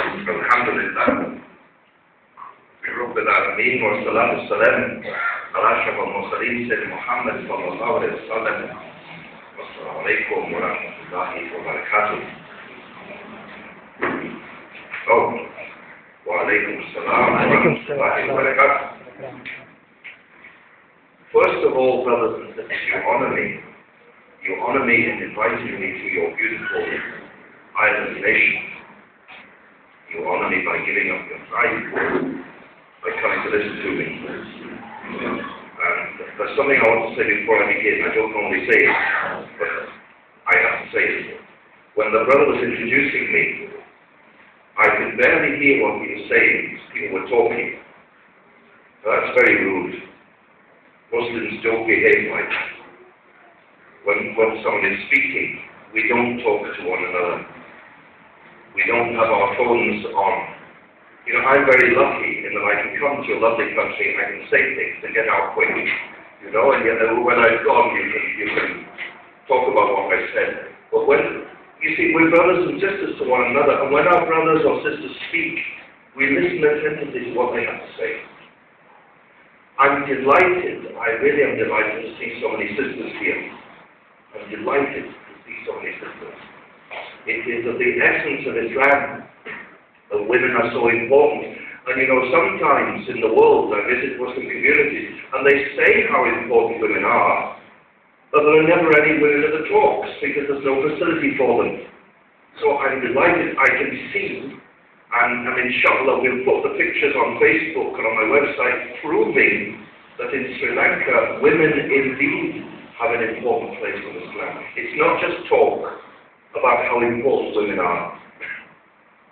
Alhamdulillah. رب العالمين والصلاة والسلام على أشرف المرسلين سيدنا محمد صلى الله عليه وسلم. والسلام عليكم ورحمة الله وبركاته. وعليكم السلام ورحمة الله وبركاته. First of all, brothers and sisters, you honor me. You honor me in inviting me to your beautiful island nation. You honor me by giving up your time, by coming to listen to me. And there's something I want to say before I begin. I don't normally say it, but I have to say it. When the brother was introducing me, I could barely hear what he was saying. People were talking. That's very rude. Muslims don't behave like that. When someone is speaking, we don't talk to one another. We don't have our phones on. You know, I'm very lucky in that I can come to a lovely country and I can say things and get out quick. You know, and yet when I've gone, you can talk about what I said. But when, you see, we're brothers and sisters to one another, and when our brothers or sisters speak, we listen attentively to what they have to say. I'm delighted, I really am delighted to see so many sisters here. I'm delighted to see so many sisters. It is of the essence of Islam that women are so important. And you know, sometimes in the world I visit Muslim communities and they say how important women are, but there are never any women at the talks because there's no facility for them. So I'm delighted I can see, and inshallah we'll put the pictures on Facebook and on my website proving that in Sri Lanka women indeed have an important place in Islam. It's not just talk about how important women are.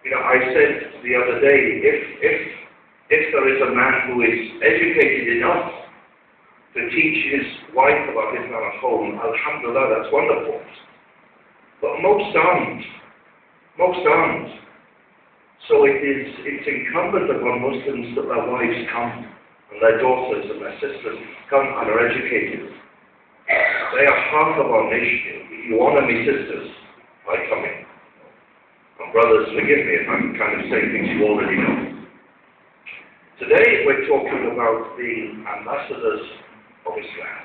You know, I said the other day, if there is a man who is educated enough to teach his wife about Islam at home, alhamdulillah, that's wonderful. But most aren't. Most aren't. So it's incumbent upon Muslims that their wives come, and their daughters and their sisters come and are educated. They are half of our nation. You honor me, sisters, by coming. And brothers, forgive me if I'm kind of saying things you already know. Today we're talking about the ambassadors of Islam.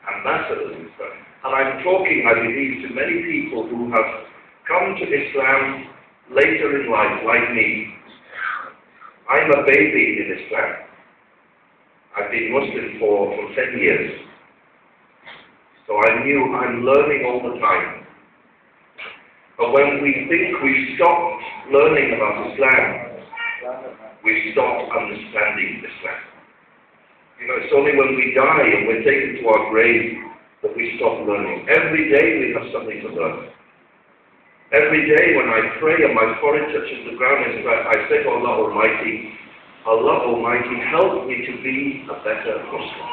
Ambassadors of Islam. And I'm talking, I believe, to many people who have come to Islam later in life, like me. I'm a baby in Islam. I've been Muslim for 10 years. So I'm learning all the time. But when we think we stopped learning about Islam, we stop understanding Islam. You know, it's only when we die and we're taken to our grave that we stop learning. Every day we have something to learn. Every day when I pray and my forehead touches the ground, I say to Allah Almighty, help me to be a better Muslim.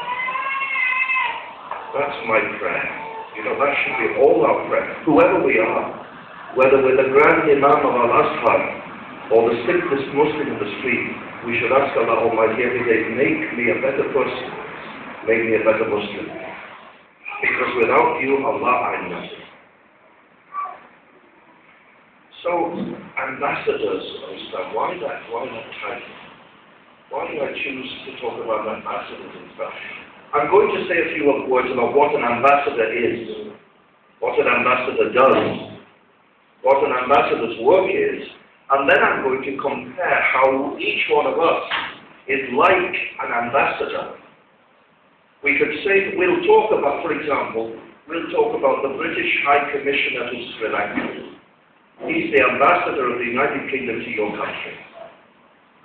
That's my prayer. You know, that should be all our prayer. Whoever we are, whether we're the Grand Imam of Al-Azhar or the simplest Muslim in the street, we should ask Allah Almighty every day, make me a better person, make me a better Muslim. Because without you, Allah, I'm nothing. So, ambassadors of Islam, why that title? Why do I choose to talk about ambassadors and stuff? I'm going to say a few words about what an ambassador is, what an ambassador does, what an ambassador's work is, and then I'm going to compare how each one of us is like an ambassador. We could say, we'll talk about, for example, we'll talk about the British High Commissioner to Sri Lanka. He's the ambassador of the United Kingdom to your country.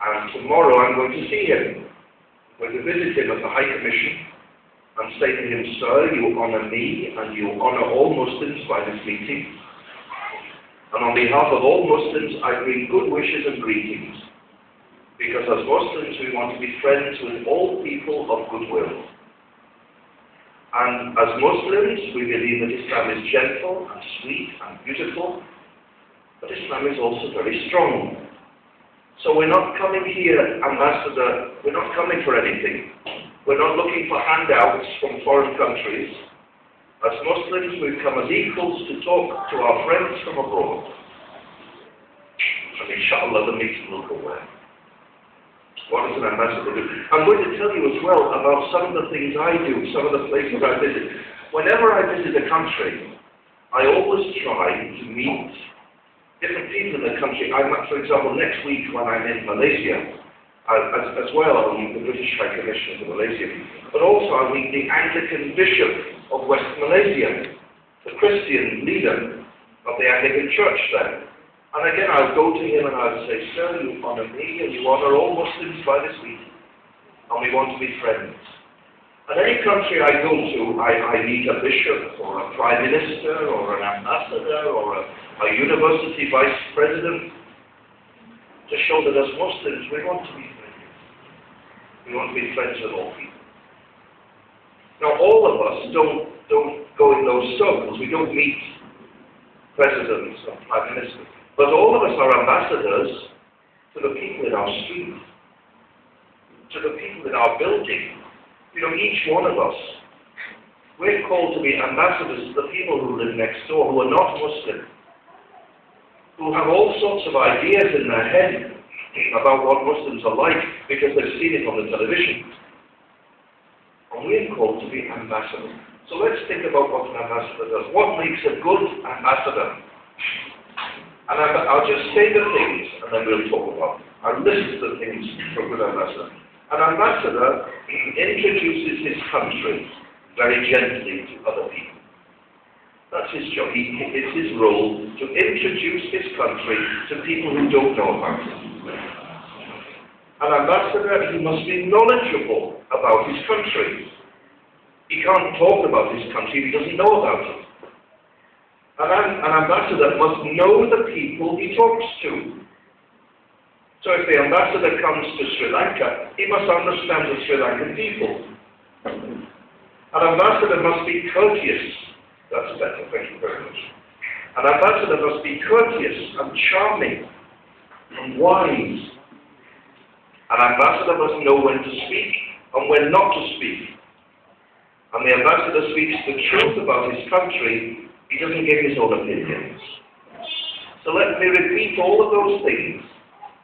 And tomorrow I'm going to see him. I'm going to visit him at the High Commission and say to him, sir, you honor me and you honor all Muslims by this meeting. And on behalf of all Muslims, I bring good wishes and greetings. Because as Muslims, we want to be friends with all people of goodwill. And as Muslims, we believe that Islam is gentle and sweet and beautiful, but Islam is also very strong. So we're not coming here, Ambassador, we're not coming for anything. We're not looking for handouts from foreign countries. As Muslims, we've come as equals to talk to our friends from abroad. And inshallah, the meeting will go well. What does an ambassador do? I'm going to tell you as well about some of the things I do, some of the places I visit. Whenever I visit a country, I always try to meet different people in the country. For example, next week when I'm in Malaysia, as well, I'll meet the British High Commissioner to Malaysia, but also I'll meet the Anglican Bishop of West Malaysia, the Christian leader of the Anglican Church there. And again, I'll go to him and I'll say, sir, you honour me and you honour all Muslims by this meeting, and we want to be friends. And any country I go to, I meet a bishop or a prime minister or an ambassador or a university vice president to show that as Muslims we want to be friends. We want to be friends with all people. Now, all of us don't go in those circles. We don't meet presidents or prime ministers. But all of us are ambassadors to the people in our street, to the people in our building. You know, each one of us, we're called to be ambassadors to the people who live next door, who are not Muslim, who have all sorts of ideas in their head about what Muslims are like because they've seen it on the television. And we're called to be ambassadors. So let's think about what an ambassador does. What makes a good ambassador? And I'll just say the things and then we'll talk about them. I'll list the things for a good ambassador. An ambassador introduces his country very gently to other people. That's his job. It's his role to introduce his country to people who don't know about it. An ambassador, he must be knowledgeable about his country. He can't talk about his country if he doesn't know about it. An ambassador must know the people he talks to. So if the ambassador comes to Sri Lanka, he must understand the Sri Lankan people. An ambassador must be courteous. That's better, thank you very much. An ambassador must be courteous and charming and wise. An ambassador must know when to speak and when not to speak. And the ambassador speaks the truth about his country. He doesn't give his own opinions. So let me repeat all of those things,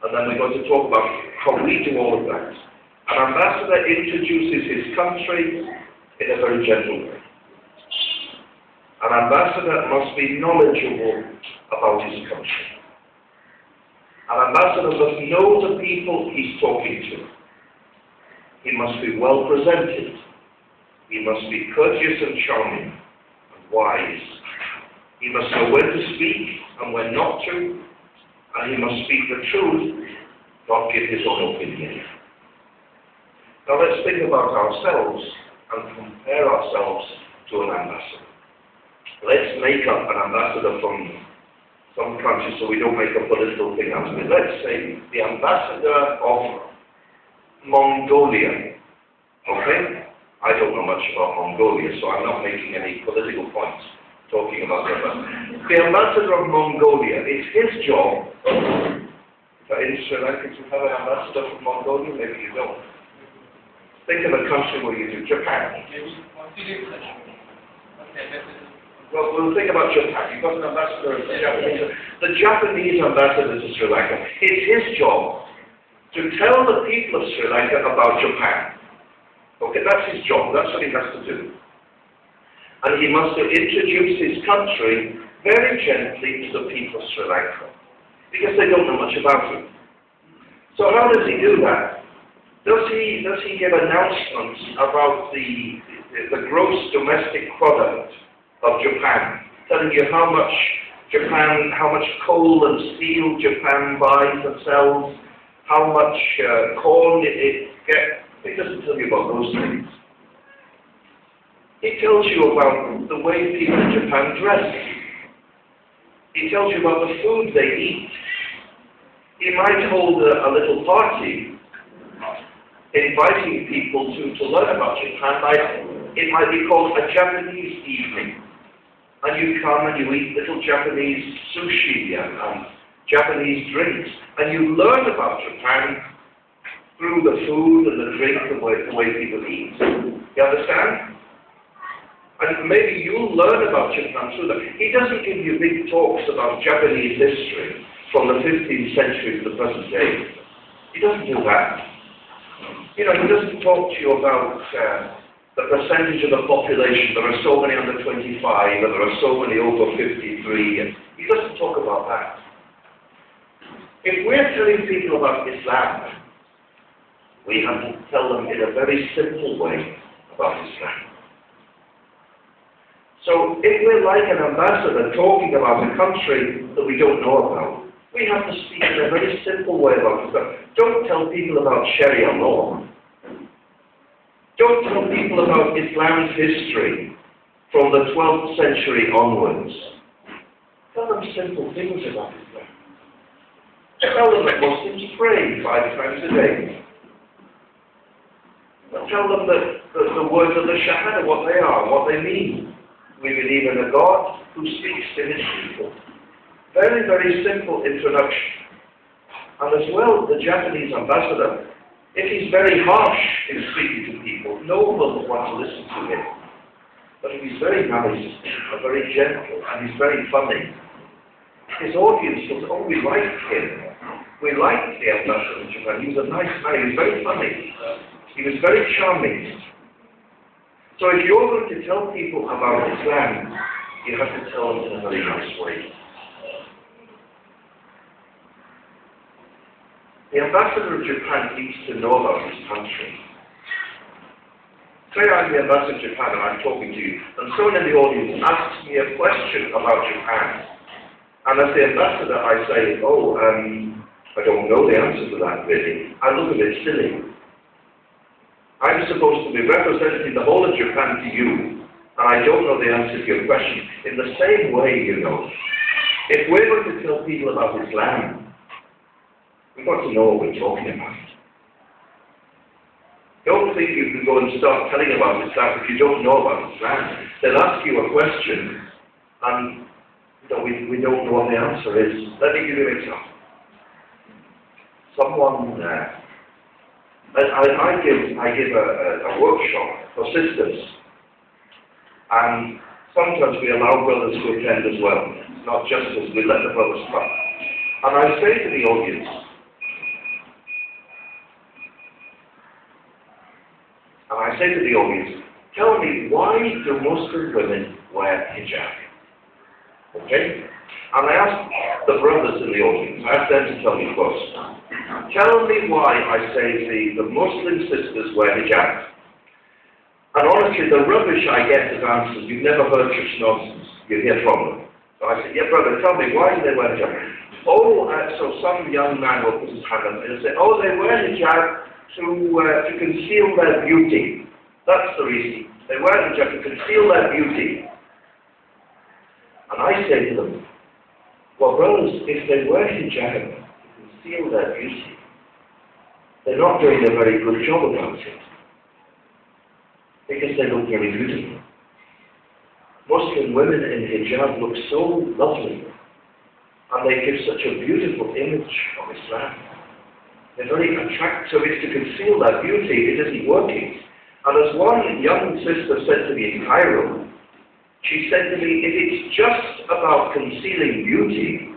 and then we're going to talk about how we do all of that. An ambassador introduces his country in a very gentle way. An ambassador must be knowledgeable about his country. An ambassador must know the people he's talking to. He must be well presented. He must be courteous and charming and wise. He must know when to speak and when not to, and he must speak the truth, not give his own opinion. Now let's think about ourselves and compare ourselves to an ambassador. Let's make up an ambassador from some country so we don't make a political thing out of it. Let's say the ambassador of Mongolia. Okay? I don't know much about Mongolia, so I'm not making any political points talking about that. The ambassador of Mongolia, it's his job. In Sri Lanka, you have an ambassador from Mongolia, maybe you don't. Think of a country where you do. Japan. Well, we'll think about Japan. You've got an ambassador of the Japanese. The Japanese ambassador to Sri Lanka. It's his job to tell the people of Sri Lanka about Japan. Okay, that's his job. That's what he has to do. And he must introduce his country very gently to the people of Sri Lanka, because they don't know much about it. So how does he do that? Does he give announcements about the gross domestic product of Japan, telling you how much coal and steel Japan buys and sells, how much corn it gets? He doesn't tell you about those things. He tells you about the way people in Japan dress. He tells you about the food they eat. He might hold a little party inviting people to learn about Japan. It might be called a Japanese evening. And you come and you eat little Japanese sushi and Japanese drinks. And you learn about Japan through the food and the drink and the way people eat. You understand? And maybe you'll learn about Japan through that. He doesn't give you big talks about Japanese history. from the 15th century to the present day. He doesn't do that. You know, he doesn't talk to you about the percentage of the population. There are so many under 25, and there are so many over 53. And he doesn't talk about that. If we're telling people about Islam, we have to tell them in a very simple way about Islam. So if we're like an ambassador talking about a country that we don't know about, we have to speak in a very simple way about Islam. Don't tell people about Sharia law. Don't tell people about Islam's history from the 12th century onwards. Tell them simple things about Islam. Tell them that Muslims pray 5 times a day. Tell them that the words of the Shahada, what they are, what they mean. We believe in a God who speaks to his people. Very, very simple introduction. And as well, the Japanese ambassador, if he's very harsh in speaking to people, no one will want to listen to him. But if he's very nice and very gentle and he's very funny, his audience will, oh, we like him. We liked the ambassador in Japan. He was a nice guy. He was very funny. He was very charming. So if you're going to tell people about Islam, you have to tell them in a very nice way. The ambassador of Japan needs to know about his country. Say I'm the ambassador of Japan and I'm talking to you, and someone in the audience asks me a question about Japan. And as the ambassador I say, oh, I don't know the answer to that really. I look a bit silly. I'm supposed to be representing the whole of Japan to you, and I don't know the answer to your question. In the same way, you know, if we're going to tell people about Islam, we've got to know what we're talking about. Don't think you can go and start telling about Islam if you don't know about Islam. They'll ask you a question, and we don't know what the answer is. Let me give you an example. Someone, I give a workshop for sisters, and sometimes we allow brothers to attend as well. It's not just as we let the brothers come. And I say to the audience, tell me, why do Muslim women wear hijab? Okay? And I ask the brothers in the audience, I ask them to tell me first. Tell me why I say the Muslim sisters wear hijab. And honestly, the rubbish I get as answers, you've never heard such nonsense. You hear from them. So I say, yeah, brother, tell me, why do they wear hijab? Oh, so some young man will put his hand up and say, oh, they wear hijab to conceal their beauty. That's the reason. They wear hijab to conceal their beauty. And I say to them, well, brothers, if they wear hijab to conceal their beauty, they're not doing a very good job about it. Because they look very beautiful. Muslim women in hijab look so lovely, and they give such a beautiful image of Islam. They're very attractive. So it's to conceal that beauty. It isn't working. And as one young sister said to me in Cairo, she said to me, if it's just about concealing beauty,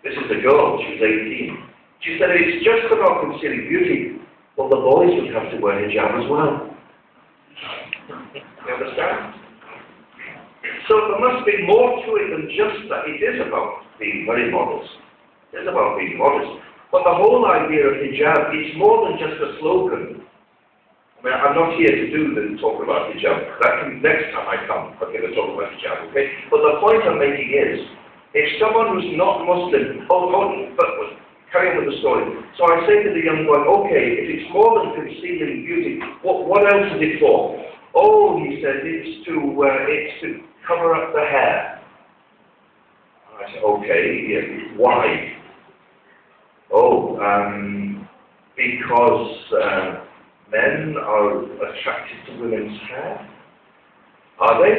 this is a girl, she's 18. She said, if it's just about concealing beauty, well, the boys would have to wear hijab as well. You understand? So there must be more to it than just that. It is about being very modest. It is about being modest. But the whole idea of hijab, it's more than just a slogan. I mean, I'm not here to do the talk about hijab. That can, next time I come, I'm going to talk about hijab, okay? But the point I'm making is, if someone who's not Muslim, but carry on with the story. So I say to the young boy, okay, if it's more than concealing beauty, what else is it for? Oh, he said, it's to cover up the hair. And I said, okay, yeah, why? Oh, because men are attracted to women's hair. Are they?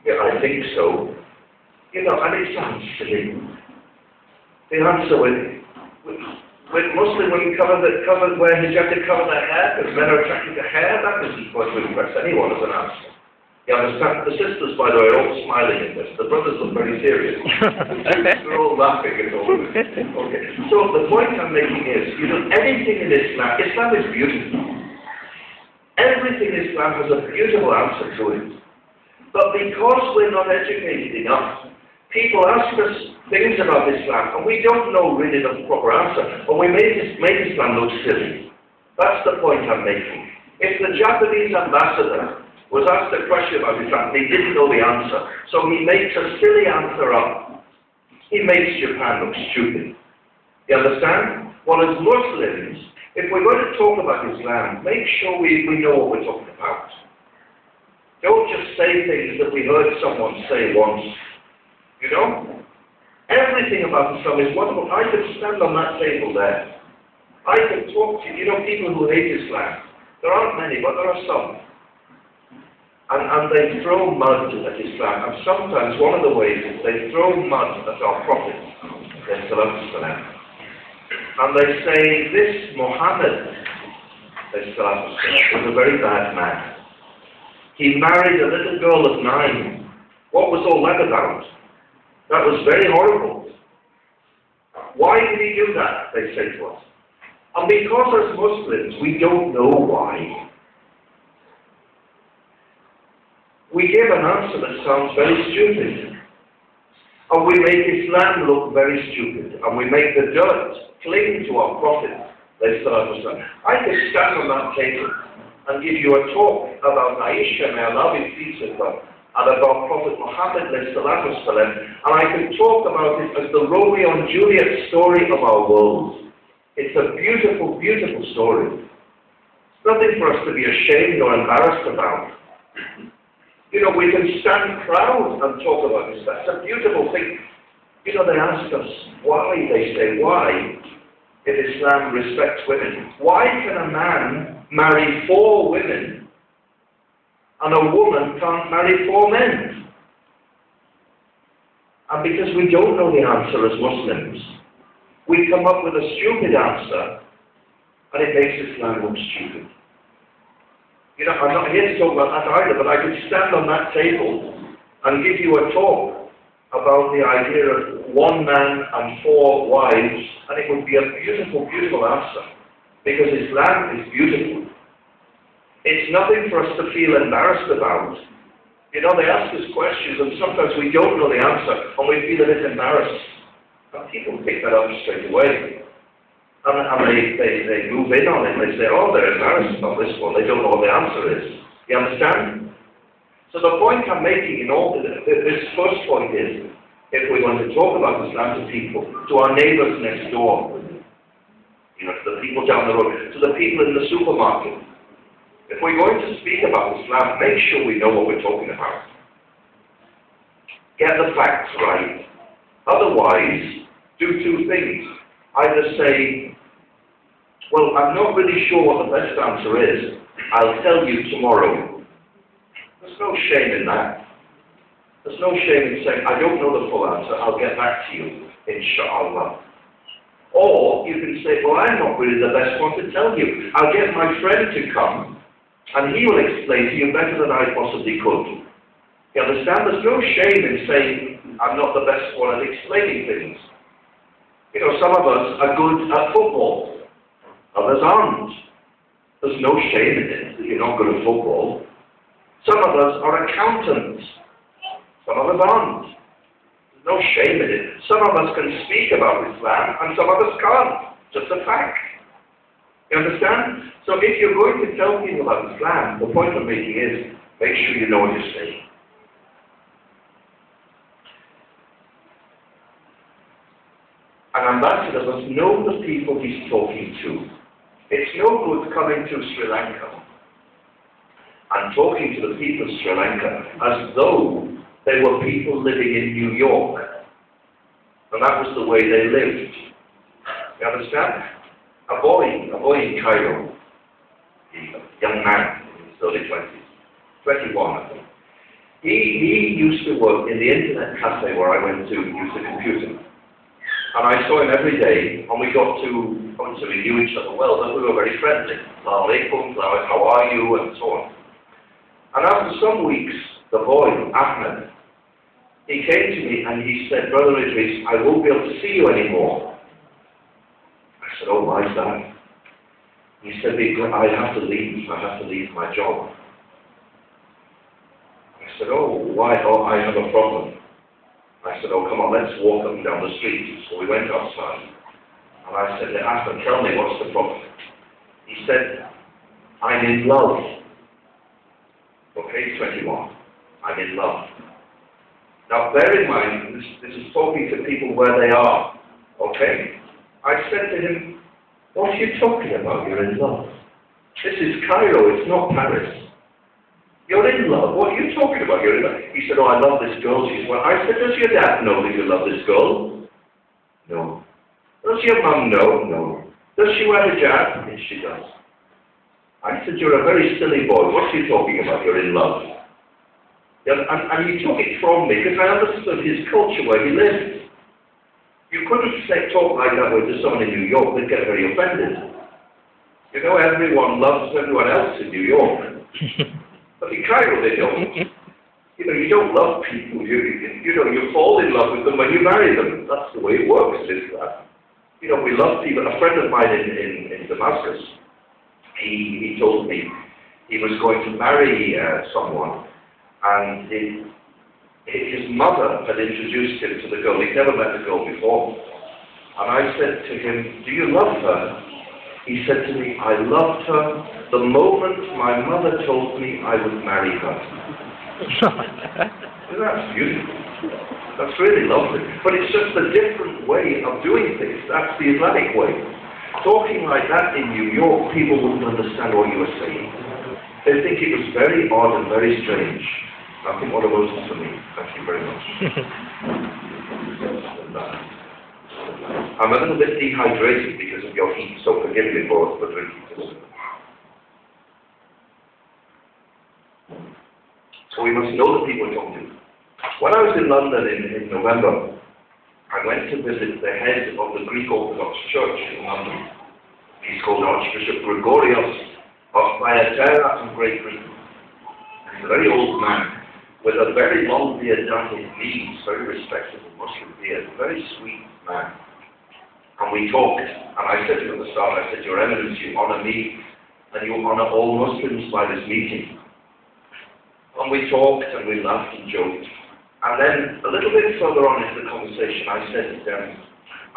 Yeah, I think so. You know, and it sounds silly. The answer with Muslim women wear hijab to cover their hair because men are attracted to hair, that isn't going to impress anyone as an answer. You understand? The sisters, by the way, are all smiling at this. The brothers look very serious. They're all laughing at all of this. Okay. So the point I'm making is, you know, anything in Islam, Islam is beautiful. Everything in Islam has a beautiful answer to it. But because we're not educated enough, people ask us things about Islam, and we don't know really the proper answer, and we make Islam look silly. That's the point I'm making. If the Japanese ambassador was asked a question about Islam, he didn't know the answer, so he makes a silly answer up. He makes Japan look stupid. You understand? Well, as Muslims, if we're going to talk about Islam, make sure we know what we're talking about. Don't just say things that we heard someone say once. You know? Everything about Islam is wonderful. I could stand on that table there. I could talk to you. You know, people who hate Islam. There aren't many, but there are some. And they throw mud at Islam. And sometimes one of the ways is they throw mud at our Prophet. And they say, this Muhammad was a very bad man. He married a little girl of 9. What was all that about? That was very horrible. Why did he do that? They say to us. And because as Muslims, we don't know why. We give an answer that sounds very stupid. And we make Islam look very stupid. And we make the dirt cling to our Prophet. I could stand on that table and give you a talk about Aisha, may Allah be pleased with her, and about Prophet Muhammad, and I could talk about it as the Romeo and Juliet story of our world. It's a beautiful, beautiful story. It's nothing for us to be ashamed or embarrassed about. You know, we can stand proud and talk about this. That's a beautiful thing. You know, they ask us why, they say, why, if Islam respects women, why can a man marry 4 women and a woman can't marry 4 men? And because we don't know the answer as Muslims, we come up with a stupid answer, and it makes Islam look stupid. You know, I'm not here to talk about that either, but I could stand on that table and give you a talk about the idea of 1 man and 4 wives, and it would be a beautiful, beautiful answer. Because Islam is beautiful. It's nothing for us to feel embarrassed about. You know, they ask us questions, and sometimes we don't know the answer, and we feel a bit embarrassed. And people pick that up straight away. And they move in on it. They say, oh, they're embarrassed about this one. They don't know what the answer is. You understand? So the point I'm making in all this first point is, if we're going to talk about Islam to people, to our neighbours next door, you know, to the people down the road, to the people in the supermarket, if we're going to speak about Islam, make sure we know what we're talking about. Get the facts right. Otherwise, do 2 things. Either say, well, I'm not really sure what the best answer is. I'll tell you tomorrow. There's no shame in that. There's no shame in saying, I don't know the full answer. I'll get back to you, inshallah. Or you can say, well, I'm not really the best one to tell you. I'll get my friend to come, and he will explain to you better than I possibly could. You understand? There's no shame in saying, I'm not the best one at explaining things. You know, some of us are good at football. Others aren't. There's no shame in it that you're not good at football. Some of us are accountants. Some of us aren't. There's no shame in it. Some of us can speak about Islam, and some of us can't. Just a fact. You understand? So if you're going to tell people about Islam, the point I'm making is, make sure you know what you're saying. An ambassador must know the people he's talking to. It's no good coming to Sri Lanka and talking to the people of Sri Lanka as though they were people living in New York. And that was the way they lived. You understand? A boy in Cairo, a young man in his early 20s, 21 I think, he used to work in the internet cafe where I went to use the computer. And I saw him every day, and we got to, obviously we knew each other well, but we were very friendly. Assalamu alaikum, how are you, and so on. And after some weeks, the boy, Ahmed, he came to me and he said, Brother Idris, I won't be able to see you anymore. I said, oh, why is that? He said, because I have to leave my job. I said, oh, why? Oh, I have a problem. I said, oh, come on, let's walk up and down the street. So we went outside. And I said, Ahmed, tell me, what's the problem? He said, I'm in love. Okay, 21. I'm in love. Now, bear in mind, this is talking to people where they are. Okay? I said to him, what are you talking about? You're in love. This is Cairo, it's not Paris. You're in love. What are you talking about? You're in love. He said, oh, I love this girl. She's well. I said, does your dad know that you love this girl? No. Does your mum know? No. Does she wear hijab? Yes, she does. I said, you're a very silly boy. What are you talking about? You're in love. And he took it from me because I understood his culture where he lived. You couldn't talk like that with someone in New York. They'd get very offended. You know, everyone loves everyone else in New York. But in Cairo, they don't. You know, you don't love people. You fall in love with them when you marry them. That's the way it works, is that. You know, we love people. A friend of mine in Damascus, he told me he was going to marry someone, and his mother had introduced him to the girl. He'd never met the girl before. And I said to him, do you love her? He said to me, I loved her the moment my mother told me I would marry her. Well, that's beautiful. That's really lovely. But it's just a different way of doing things. That's the Islamic way. Talking like that in New York, people wouldn't understand what you were saying. They think it was very odd and very strange. I think what it was for me. Thank you very much. I'm a little bit dehydrated because of your heat, so forgive me for drinking this. So we must know the people we're talking to. When I was in London in November, I went to visit the head of the Greek Orthodox Church in London. He's called Archbishop Gregorios of Thyatira in Great Britain. He's a very old man with a very long beard down his knees, very respectable Muslim beard, very sweet man. And we talked, and I said to him at the start, I said, Your Eminence, you honour me, and you honour all Muslims by this meeting. And we talked, and we laughed and joked. And then, a little bit further on in the conversation, I said to them,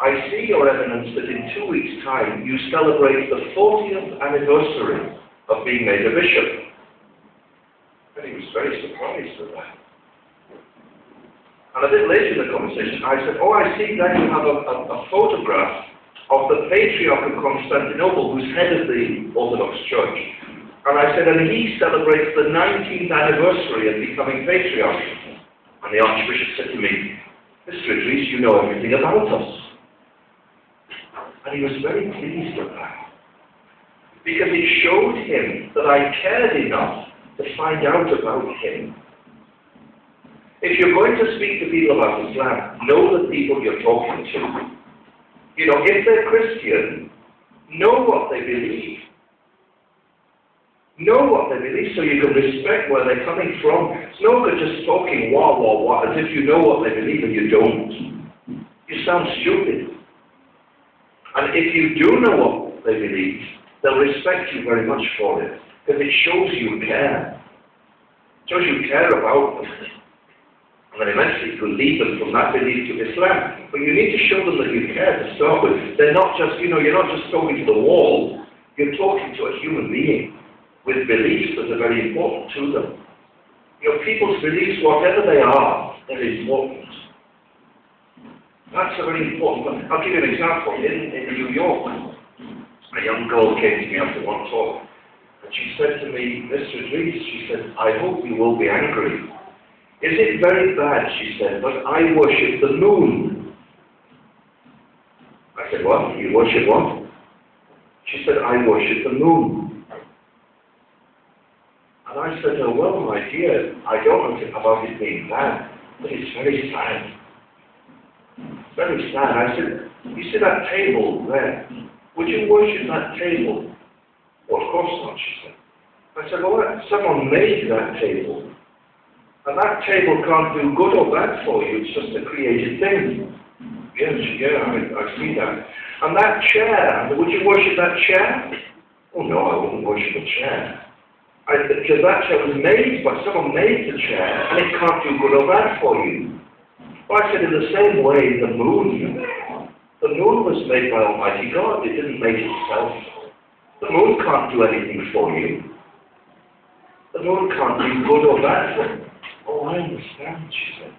I see, Your Eminence, that in 2 weeks' time, you celebrate the 40th anniversary of being made a bishop. And he was very surprised at that. And a bit later in the conversation, I said, oh, I see that you have a photograph of the Patriarch of Constantinople, who's head of the Orthodox Church. And I said, and he celebrates the 19th anniversary of becoming Patriarch. And the Archbishop said to me, Mr. Idris, you know everything about us. And he was very pleased with that. Because it showed him that I cared enough to find out about him. If you're going to speak to people about Islam, know the people you're talking to. You know, if they're Christian, know what they believe. Know what they believe so you can respect where they're coming from. It's no good just talking wah, wah, wah, as if you know what they believe and you don't. You sound stupid. And if you do know what they believe, they'll respect you very much for it. Because it shows you care. It shows you care about them. And then eventually you will lead them from that belief to Islam. But you need to show them that you care to start with. They're not just, you're not just talking to the wall. You're talking to a human being with beliefs that are very important to them. People's beliefs, whatever they are, they're important. That's a very important one. I'll give you an example. In New York, a young girl came to me after one talk, and she said to me, Mr. Idris, she said, I hope you will be angry. Is it very bad, she said, but I worship the moon? I said, what? You worship what? She said, I worship the moon. And I said to her, well, my dear, I don't know about it being bad, but it's very sad. Very sad. I said, you see that table there? Would you worship that table? Well, of course not, she said. I said, well, someone made that table. And that table can't do good or bad for you, it's just a created thing. Yes, yeah, I see that. And that chair, would you worship that chair? Oh no, I wouldn't worship a chair. Because that chair was made by someone made the chair, and it can't do good or bad for you. Well, I said in the same way, the moon was made by Almighty God, it didn't make itself. The moon can't do anything for you. The moon can't do good or bad for you. Oh, I understand, she said.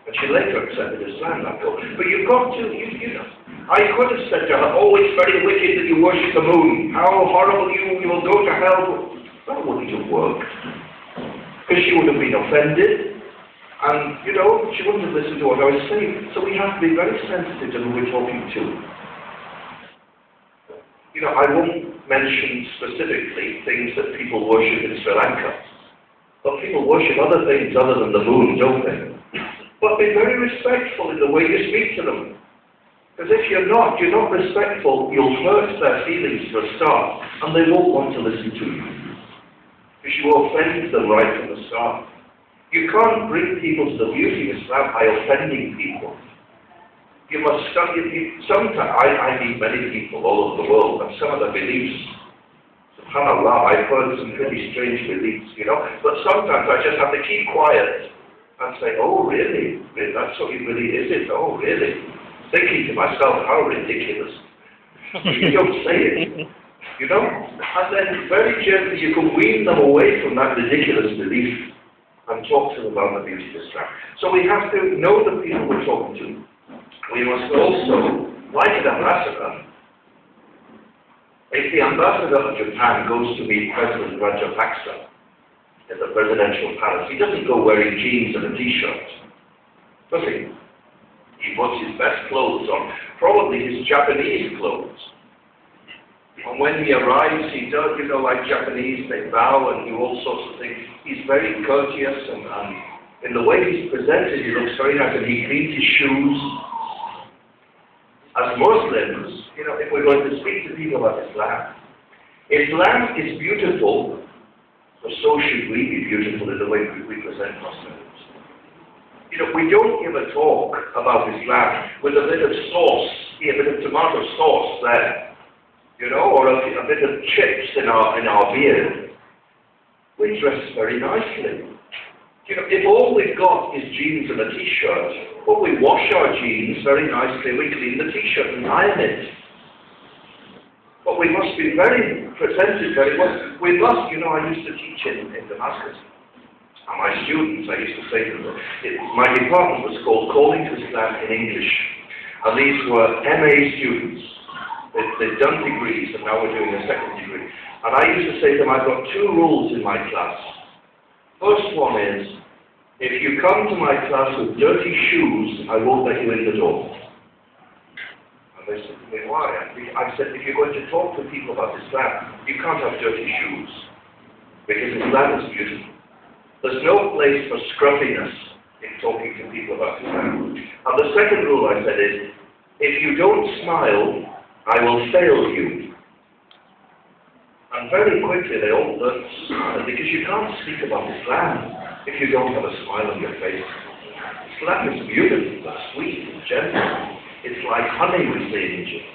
And she later accepted Islam, that girl. But you've got to, you know. I could have said to her, oh, it's very wicked that you worship the moon. How horrible you will go to hell. That wouldn't have worked. Because she would have been offended. And, you know, she wouldn't have listened to what I was saying. So we have to be very sensitive to who we're talking to. You know, I won't mention specifically things that people worship in Sri Lanka. But people worship other things other than the moon, don't they? But be very respectful in the way you speak to them. Because if you're not respectful, you'll hurt their feelings for a start, and they won't want to listen to you. Because you offend them right from the start. You can't bring people to the beauty of Islam by offending people. You must study. Sometimes I meet many people all over the world, and some of their beliefs, subhanAllah, I've heard some pretty strange beliefs, you know. But sometimes I just have to keep quiet and say, oh, really? That's what it really is, it? Oh, really? Thinking to myself, how ridiculous. You don't say it, you know? And then very gently you can wean them away from that ridiculous belief and talk to them about the beauty of Islam. So we have to know the people we're talking to. We must also, like an ambassador, if the ambassador of Japan goes to meet President Rajapaksa in the presidential palace, he doesn't go wearing jeans and a t-shirt, does he? He puts his best clothes on, probably his Japanese clothes. And when he arrives, he does, you know, like Japanese, they bow and do all sorts of things. He's very courteous, and in the way he's presented, he looks very nice, and he cleans his shoes. As Muslims, you know, if we're going to speak to people about Islam, Islam is beautiful, so should we be beautiful in the way we present ourselves. You know, we don't give a talk about Islam with a bit of sauce, a bit of tomato sauce there, you know, or a bit of chips in our beard. We dress very nicely. You know, if all we've got is jeans and a t-shirt, well, we wash our jeans very nicely, we clean the t-shirt and iron it. But we must be very presented very well. We must, you know, I used to teach in Damascus. And my students, I used to say to them, my department was called Calling to Islam in English. And these were MA students. They'd done degrees, and now we're doing a second degree. And I used to say to them, I've got two rules in my class. First one is, if you come to my class with dirty shoes, I won't let you in the door. And they said to me, why? I said, if you're going to talk to people about Islam, you can't have dirty shoes. Because Islam is beautiful. There's no place for scruffiness in talking to people about Islam. And the second rule I said is, if you don't smile, I will fail you. And very quickly they all learned to smile, because you can't speak about Islam if you don't have a smile on your face. Islam is beautiful, and sweet, and gentle. It's like honey, we say in Egypt.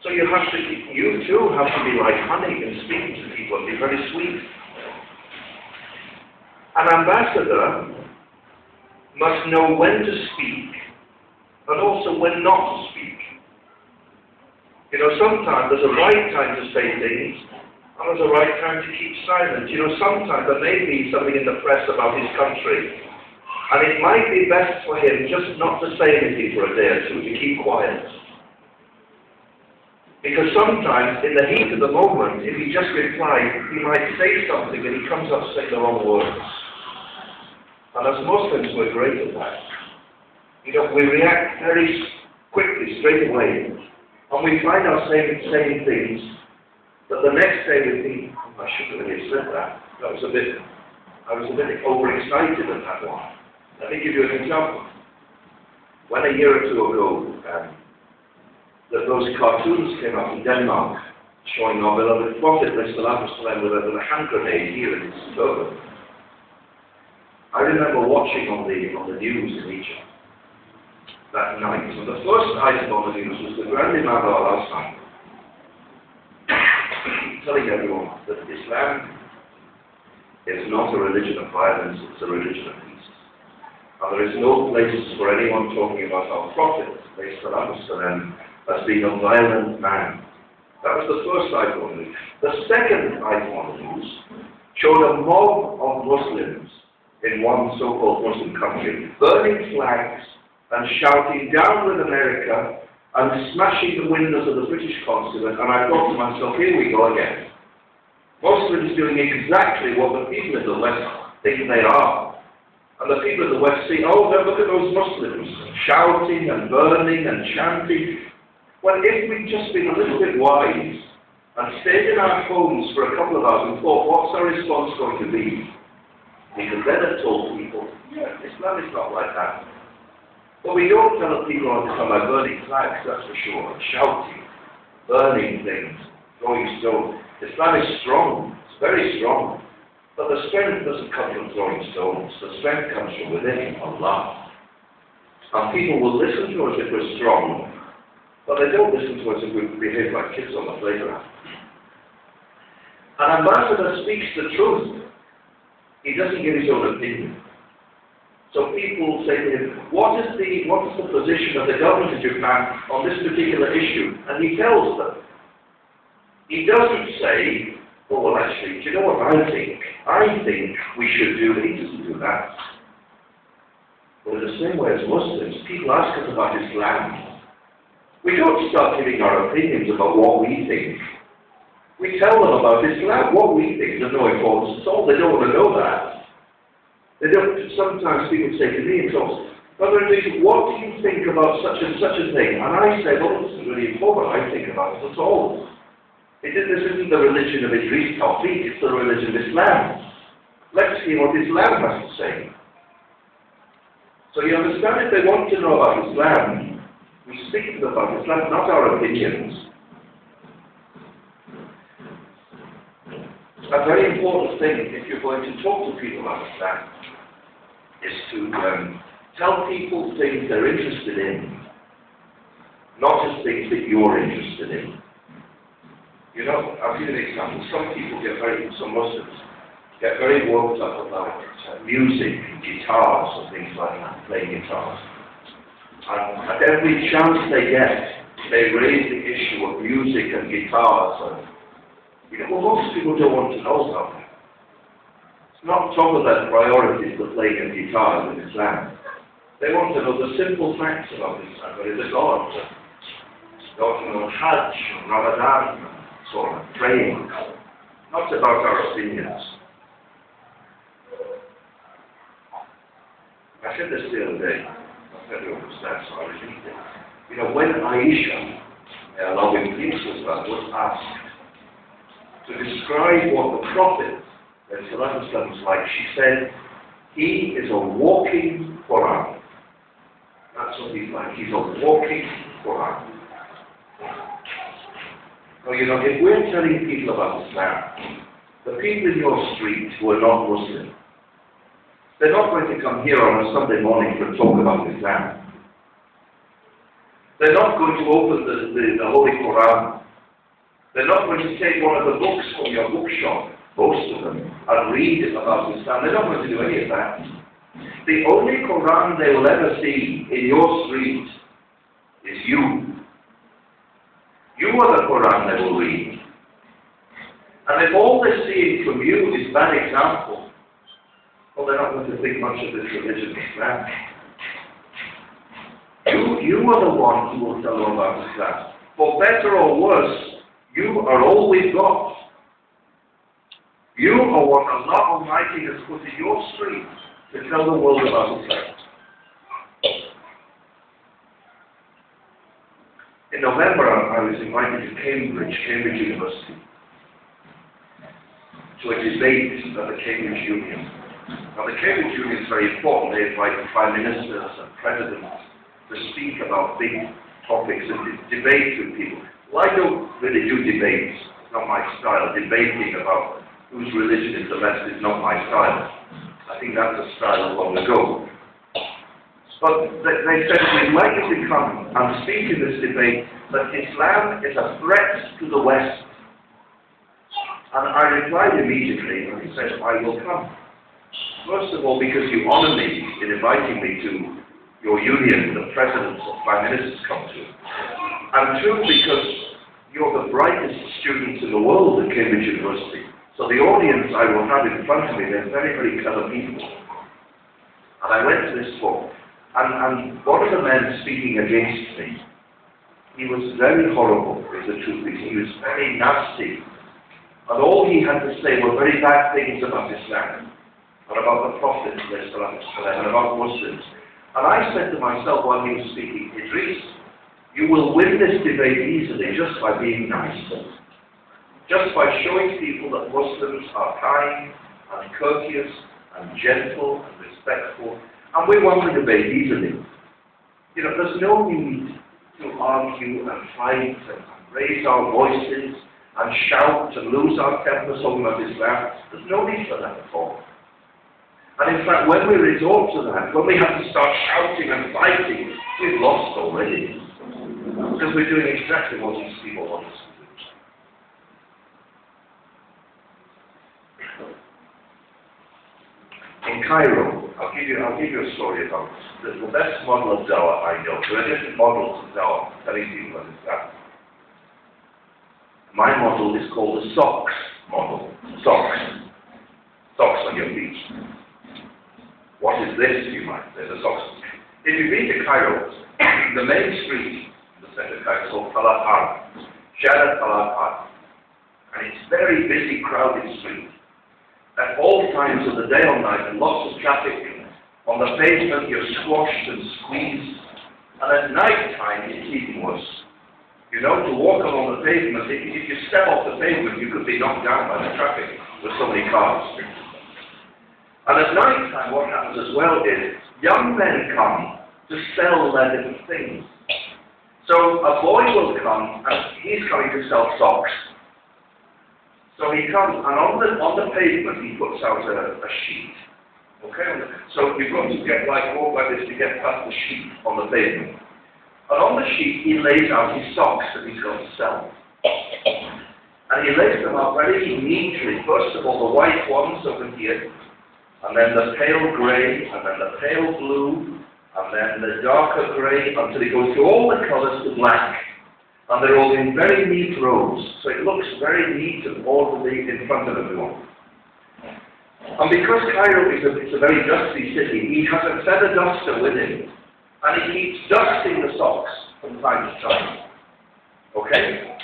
So you too have to be like honey in speaking to people and be very sweet. An ambassador must know when to speak and also when not to speak. You know, sometimes there's a right time to say things, and there's a right time to keep silent. You know, sometimes there may be something in the press about his country, and it might be best for him just not to say anything for a day or two, to keep quiet. Because sometimes, in the heat of the moment, if he just replies, he might say something and he comes up saying the wrong words. And as Muslims, we're great at that. You know, we react very quickly, straight away. And we find ourselves saying things that the next day we think, oh, I shouldn't really have said that. I was a bit overexcited at that one. Let me give you an example. When a year or two ago, those cartoons came out in Denmark showing our beloved Prophet with a hand grenade here in his turban. I remember watching on the news in Egypt that night. So the first item on the news was the Grand Imam al-Hassan telling everyone that Islam is not a religion of violence, it's a religion of peace. And there is no place for anyone talking about our Prophet, as being a violent man. That was the first item on the news. The second item on the news showed a mob of Muslims in one so-called Muslim country, burning flags and shouting, "Down with America," and smashing the windows of the British consulate. And I thought to myself, here we go again. Muslims doing exactly what the people in the West think they are. And the people in the West say, "Oh, look at those Muslims shouting and burning and chanting." Well, if we'd just been a little bit wise and stayed in our homes for a couple of hours and thought, what's our response going to be? We could then have told people, yeah, Islam is not like that. But we don't tell people all the time by burning flags, that's for sure, and shouting, burning things, throwing stones. Islam is strong, it's very strong. But the strength doesn't come from throwing stones. The strength comes from within, Allah. And people will listen to us if we're strong, but they don't listen to us if we behave like kids on the playground. An ambassador speaks the truth. He doesn't give his own opinion. So people say to him, what is the position of the government of Japan on this particular issue? And he tells them. He doesn't say, oh, well, actually, do you know what I think? I think we should do. He doesn't do that. But in the same way as Muslims, people ask us about Islam. We don't start giving our opinions about what we think. We tell them about Islam, what we think. There's no importance at all. They don't want to know that. They don't. Sometimes people say to me, Brother Idris, what do you think about such and such a thing? And I say, well, this isn't really important. I think about it at all. This isn't the religion of Idris Thawfeek, it's the religion of Islam. Let's see what Islam has to say. So you understand, if they want to know about Islam, we speak to them about Islam, not our opinions. A very important thing, if you're going to talk to people about Islam, is to tell people things they're interested in, not just things that you're interested in. You know, I'll give you an example. Some Muslims get very worked up about music, guitars, and things like that, playing guitars. And at every chance they get, they raise the issue of music and guitars. And, you know, well, most people don't want to know about that. It's not top of their priorities, the playing of guitars in Islam. They want to know the simple facts about Islam. There is a God. God, you know, Hajj, Ramadan, sort of praying, not about our opinions. I said this the other day. I said it was that, so I repeat it. You know, when Aisha, may Allah be pleased with her, was asked to describe what the Prophet was like, she said, he is a walking Quran. That's what he's like. He's a walking Quran. So, you know, if we're telling people about Islam, the people in your street who are not Muslim, they're not going to come here on a Sunday morning to talk about Islam. They're not going to open the Holy Quran. They're not going to take one of the books from your bookshop, most of them, and read about Islam. They're not going to do any of that. The only Quran they will ever see in your street is you. You are the Quran they will read. And if all they're seeing from you is bad example, well, they're not going to think much of this religion of Islam. You are the one who will tell them about Islam. For better or worse, you are all we've got. You are what Allah Almighty has put in your street to tell the world about Islam. In November, I was invited to Cambridge University, to a debate at the Cambridge Union. Now, the Cambridge Union is very important. They invite prime ministers and presidents to speak about big topics and debate with people. Well, I don't really do debates. It's not my style. Debating about whose religion is the best is not my style. I think that's a style long ago. But they said, we'd like you to come and speak in this debate that Islam is a threat to the West. And I replied immediately, and he said, I will come. First of all, because you honour me in inviting me to your union that presidents and prime ministers come to. And two, because you're the brightest students in the world at Cambridge University. So the audience I will have in front of me, they're very, very clever people. And I went to this talk, and one of the men speaking against me, he was very horrible, is the truth. He was very nasty. And all he had to say were very bad things about Islam, and about the Prophet, and about Muslims. And I said to myself while he was speaking, Idris, you will win this debate easily just by being nice. Just by showing people that Muslims are kind and courteous and gentle and respectful. And we won the debate easily. You know, there's no need to argue and fight and raise our voices and shout and lose our tempers talking about Islam. There's no need for that at all. And in fact, when we resort to that, when we have to start shouting and fighting, we've lost already. Because we're doing exactly what these people want us to do. In Cairo, I'll give you a story about the best model of dawah I know. There are different models of dawah, telling people about Islam. My model is called the socks model. Socks. Socks on your feet. What is this, you might say, the socks? If you've been to Cairo, the main street in the center of Cairo is called Talal, Shara Talal, and it's a very busy, crowded street. At all times of the day or night, lots of traffic. On the pavement, you're squashed and squeezed. And at night time, it's even worse. You know, to walk along the pavement, if you step off the pavement, you could be knocked down by the traffic with so many cars. And at night time, what happens as well is, young men come to sell their different things. So a boy will come, and he's coming to sell socks. So he comes, and on the pavement, he puts out a sheet. Okay? So you've got to walk like this to get past the sheet on the pavement. And on the sheet, he lays out his socks that he's going to sell. And he lays them out very neatly. First of all, the white ones over here, and then the pale grey, and then the pale blue, and then the darker grey, until he goes through all the colours to black. And they're all in very neat rows, so it looks very neat and orderly in front of everyone. And because Cairo is a very dusty city, he has a feather duster with him, and he keeps dusting the socks from time to time. Okay?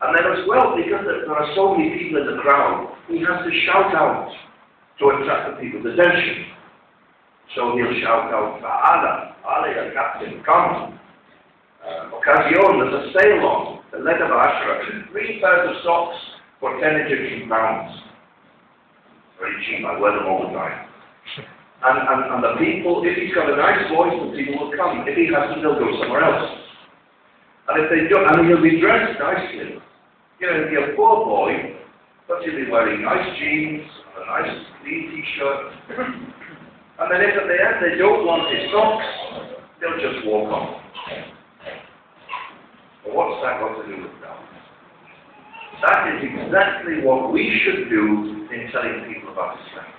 And then as well, because there are so many people in the crowd, he has to shout out to attract the people's attention. So he'll shout out, "Ala, ya captain, come. Occasion, there's a sale on the leather Ashra, 3 pairs of socks for 10 Egyptian pounds. Very cheap, I wear them all the time. And the people, if he's got a nice voice, the people will come. If he hasn't, they'll go somewhere else. And if they don't, and he'll be dressed nicely. You know, he'll be a poor boy, but he'll be wearing nice jeans, a nice clean t-shirt. And then if at the end they don't want his socks, they'll just walk on. But what's that got to do with that? That is exactly what we should do in telling people about Islam.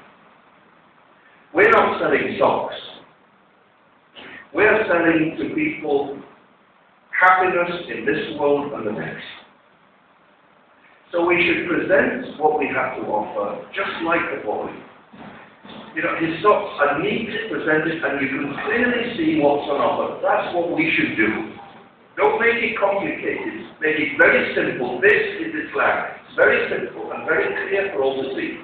We're not selling socks. We're selling to people happiness in this world and the next. So we should present what we have to offer, just like the boy. You know, his socks are neatly presented and you can clearly see what's on offer. That's what we should do. Don't make it complicated. Make it very simple. This is Islam. It's very simple and very clear for all to see.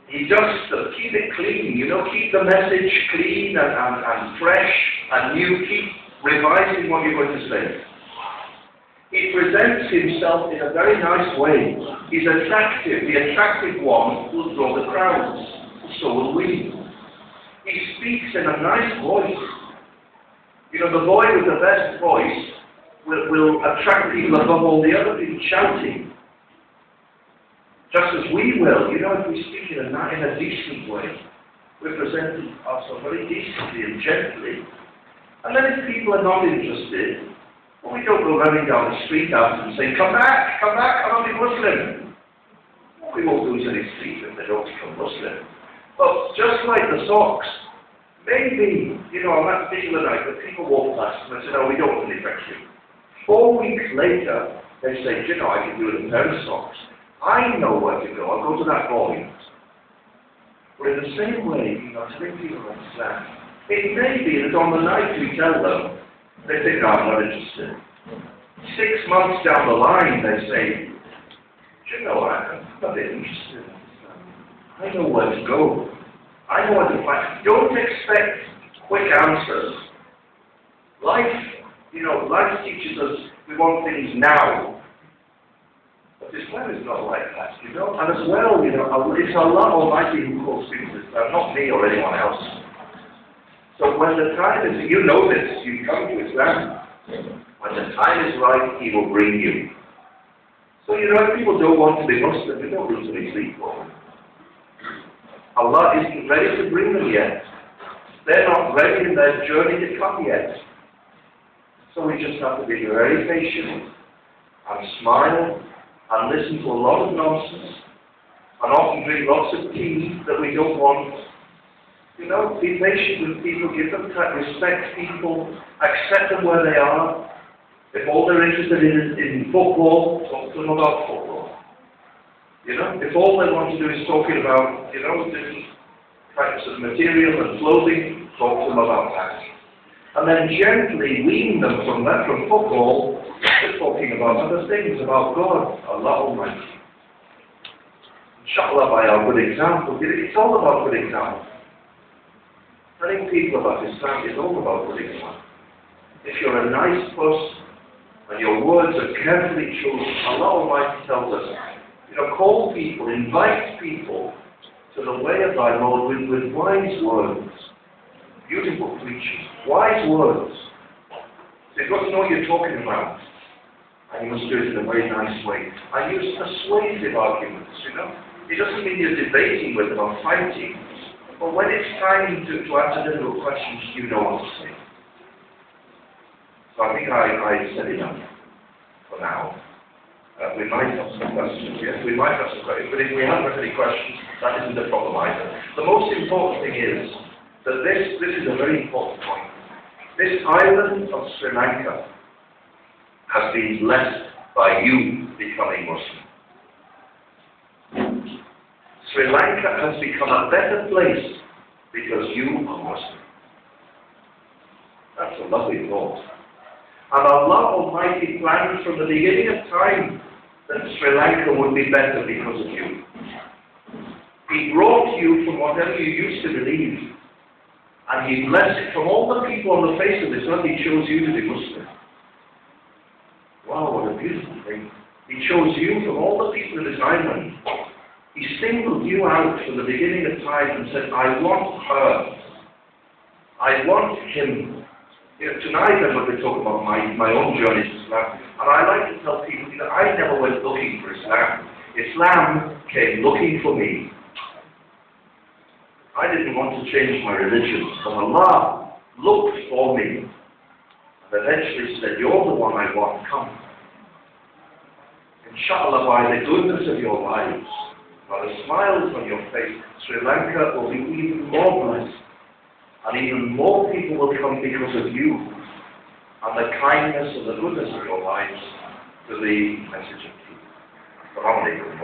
You just keep it clean, you know, keep the message clean and fresh and new. Keep revising what you're going to say. He presents himself in a very nice way. He's attractive. The attractive one will draw the crowds. So will we. He speaks in a nice voice. You know, the boy with the best voice will attract people above all the other people shouting. Just as we will, you know, if we speak in a decent way, we're presenting ourselves very decently and gently. And then if people are not interested, well, we don't go running down the street after and say, come back, I'm not a Muslim. We won't lose any sleep if they don't become Muslim. But just like the socks, maybe, you know, on that particular night, when people walk past and they say, no, we don't want to affect you. 4 weeks later, they say, you know, I can do it in a pair of socks. I know where to go. I'll go to that boy. But in the same way, you know, telling people about Islam, it may be that on the night we tell them, they think, no, I'm not interested. 6 months down the line, they say, you know, I'm not interested in Islam. I know where to go. I know where to find. Don't expect quick answers. Life, you know, life teaches us we want things now. But Islam is not like that, you know. And as well, you know, it's Allah Almighty who calls people to Islam, not me or anyone else. So when the time is, you know this, you come to Islam. When the time is right, He will bring you. So, you know, if people don't want to be Muslim, they don't lose any sleep for them. Allah isn't ready to bring them yet. They're not ready in their journey to come yet. So we just have to be very patient and smile and listen to a lot of nonsense and often drink lots of tea that we don't want. You know, be patient with people, give them time, respect people, accept them where they are. If all they're interested in is in football, talk to them about football. You know, if all they want to do is talking about, you know, different types of material and clothing, talk to them about that. And then gently wean them from that, from football, to talking about other things, about God, Allah Almighty. Inshallah, by our good example, it's all about good example. Telling people about Islam is all about good example. If you're a nice person, and your words are carefully chosen, Allah Almighty tells us, you know, call people, invite people to the way of thy Lord with wise words. Beautiful preaching, wise words. So you've got to know what you're talking about. And you must do it in a very nice way. I use persuasive arguments, you know. It doesn't mean you're debating with them or fighting. But when it's time to answer difficult questions, you know what to say. So I think I said enough for now. We might have some questions, yes, we might have some questions, but if we haven't got any questions, that isn't a problem either. The most important thing is that this is a very important point. This island of Sri Lanka has been blessed by you becoming Muslim. Sri Lanka has become a better place because you are Muslim. That's a lovely thought. And Allah Almighty planned from the beginning of time that Sri Lanka would be better because of you. He brought you from whatever you used to believe, and He blessed it from all the people on the face of this earth. He chose you to be Muslim. Wow, what a beautiful thing. He chose you from all the people of this island. He singled you out from the beginning of time and said, I want her. I want him. You know, tonight I'm going to talk about my own journey to Islam. And I like to tell people that I never went looking for Islam. Islam came looking for me. I didn't want to change my religion. But Allah looked for me. And eventually said, you're the one I want, come. Inshallah, by the goodness of your lives, by the smiles on your face, Sri Lanka will be even more blessed. And even more people will come because of you and the kindness and the goodness of your lives to the message of peace. Assalamu alaikum.